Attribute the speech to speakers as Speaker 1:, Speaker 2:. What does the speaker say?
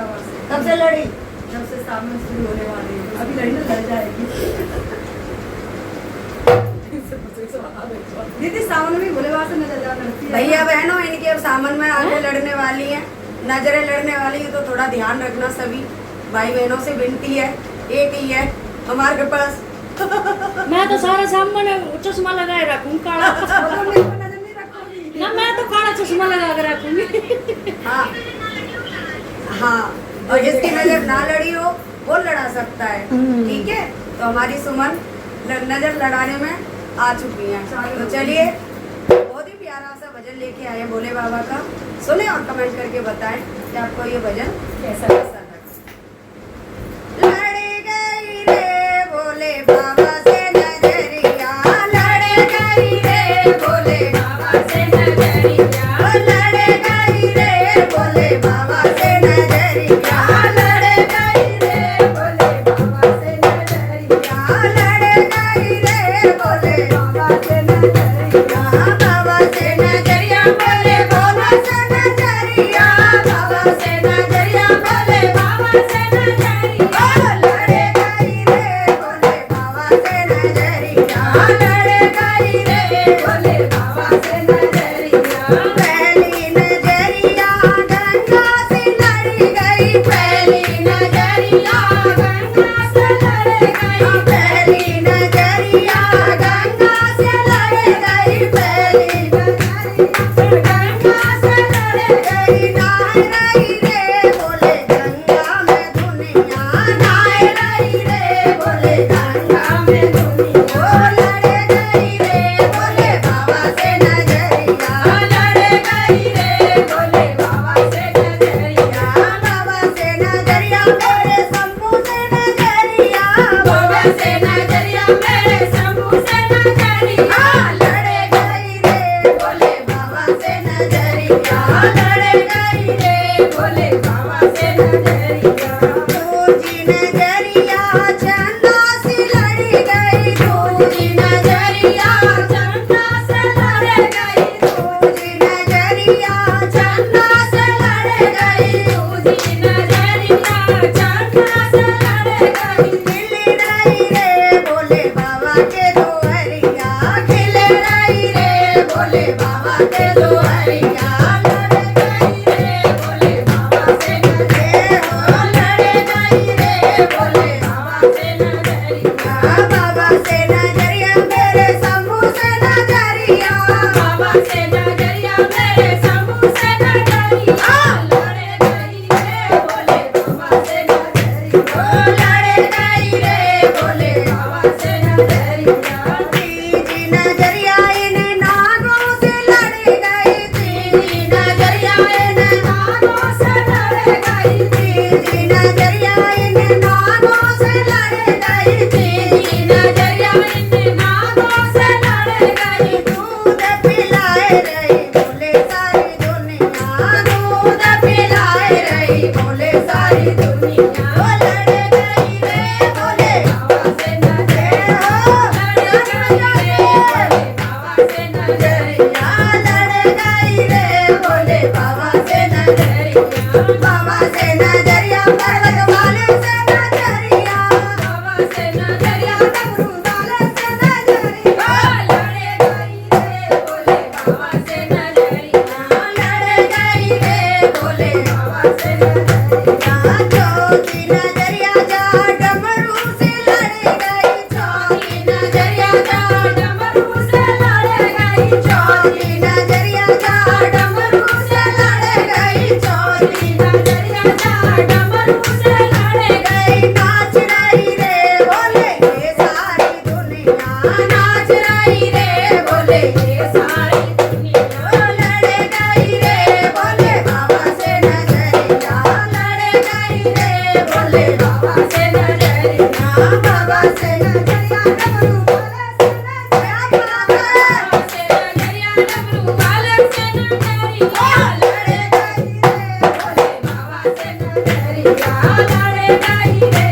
Speaker 1: बाबा से।
Speaker 2: कब से लड़ी?
Speaker 1: जब से सामने शुरू होने वाली है, अभी लड़ी ना लड़ जाएगी। दीदी सावन में भोले बाबा से नजर जा लड़ती है।
Speaker 2: भैया बहनों इनकी अब सावन में आगे लड़ने वाली हैं, नजरें लड़ने वाली है, तो थोड़ा ध्यान रखना सभी भाई बहनों से विनती है। एक ही है हमारे पास।
Speaker 3: मैं तो सारा सामान चश्मा लगाए रखूं काला।
Speaker 1: तो मेरे को नजर नहीं रखोगी।
Speaker 3: ना मैं तो काला चश्मा लगा कर रखूंगी।
Speaker 2: हाँ हाँ, और जिसकी नजर ना लड़ी हो वो लड़ा सकता है। ठीक है, तो हमारी सुमन नजर लड़ाने में आ चुकी हैं। तो चलिए, बहुत ही प्यारा सा भजन लेके आए हैं भोले बाबा का, सुने और कमेंट करके बताएं कि आपको ये भजन कैसा लगा। लड़ गई रे भोले बाबा से नजरिया, लड़ गई रे भोले बाबा से नजरिया, लड़ गई रे भोले बाबा से नजरिया, लड़ गई रे भोले बाबा से नजरिया, लड़ गई रे भोले बाबा से नजरिया, बाबा से नजरिया भोले बाबा से नजरिया, बाबा से नजरिया भोले बाबा से नजरिया, लड़ गई रे भोले बाबा से नजरिया, लड़ गई रे भोले बाबा से नजरिया, पहली नजरिया गंगा से लड़ गई, पहली नजरिया गंगा से लड़ गई, पहली नजरिया गंगा से लड़ गई, पहली नजरिया गंगा से लड़ गई, नाय रही रे भोले गंगा में दुनिया, नाय रही रे भोले गंगा में दुनिया, लड़ गई रे भोले बाबा से नजरिया, लड़ गई रे भोले बाबा से नजरिया, बाबा से नजरिया मेरे शंभू से नजरिया, बाबा से नजरिया मेरे शंभू से नजरिया, लड़ गई रे भोले बाबा से नजरिया, लड़ गई रे भोले बाबा से नजरिया, दूजी नजरिया चंदा से लड़ गई, दूजी नजरिया चंदा से लड़ गई, दूजी नजरिया चंदा से लड़ गई, दूजी नजरिया चंदा से लड़ गई, खिल रही रे भोले बाबा के दोहरिया, खिल रही रे भोले बाबा के दोहरिया, लड़ गई रे भोले बाबा से नजरिया, लड़ गई रे भोले बाबा से नजरिया, बाबा से नजरिया मेरे शंभू से नजरिया, बाबा से नजरिया मेरे शंभू से नजरिया, लड़ गई रे भोले बाबा से नजरिया, लड़ गई रे भोले बाबा से नजरिया, तीजी नजरिया इन नागों से लड़ गई, तीजी नजरिया इन नागों से लड़ गई, तीजी नजरिया इन नागों से लड़ गई, तीजी नजरिया इन नागों से लड़ गई, दूध पिलाए रही भोले सारी दुनिया, दूध पिलाए रही भोले सारी दुनिया, लड़ गई रे भोले बाबा से नजरिया, लड़ गई रे भोले बाबा से नजरिया, लड़ गई रे भोले बाबा से नजरिया, बाबा से नजरिया पर्वत वाले से नजरिया, बाबा से नजरिया डमरू वाले से नजरिया, लड़ गई रे भोले बाबा से नजरिया, लड़ गई रे भोले बाबा से नजरिया, चौथी नजरिया जा डमरू से लड़ गई, चौथी नजरिया जा डमरू से लड़ गई, चौथी नजरिया जा डमरू से लड़ गई, चौथी नजरिया जा डमरू से लड़ गई, नाच रही रे भोले ये सारी दुनिया, नाच रही रे भोले ये सारी दुनिया, लड़ गई रे भोले बाबा से नजरिया, लड़ गई रे भोले बाबा से नजरिया, बाबा से नजरिया डमरू वाले से नजरिया, बाबा से नजरिया डमरू वाले से नजरिया, लड़ गई रे भोले बाबा से नजरिया, लड़ गई रे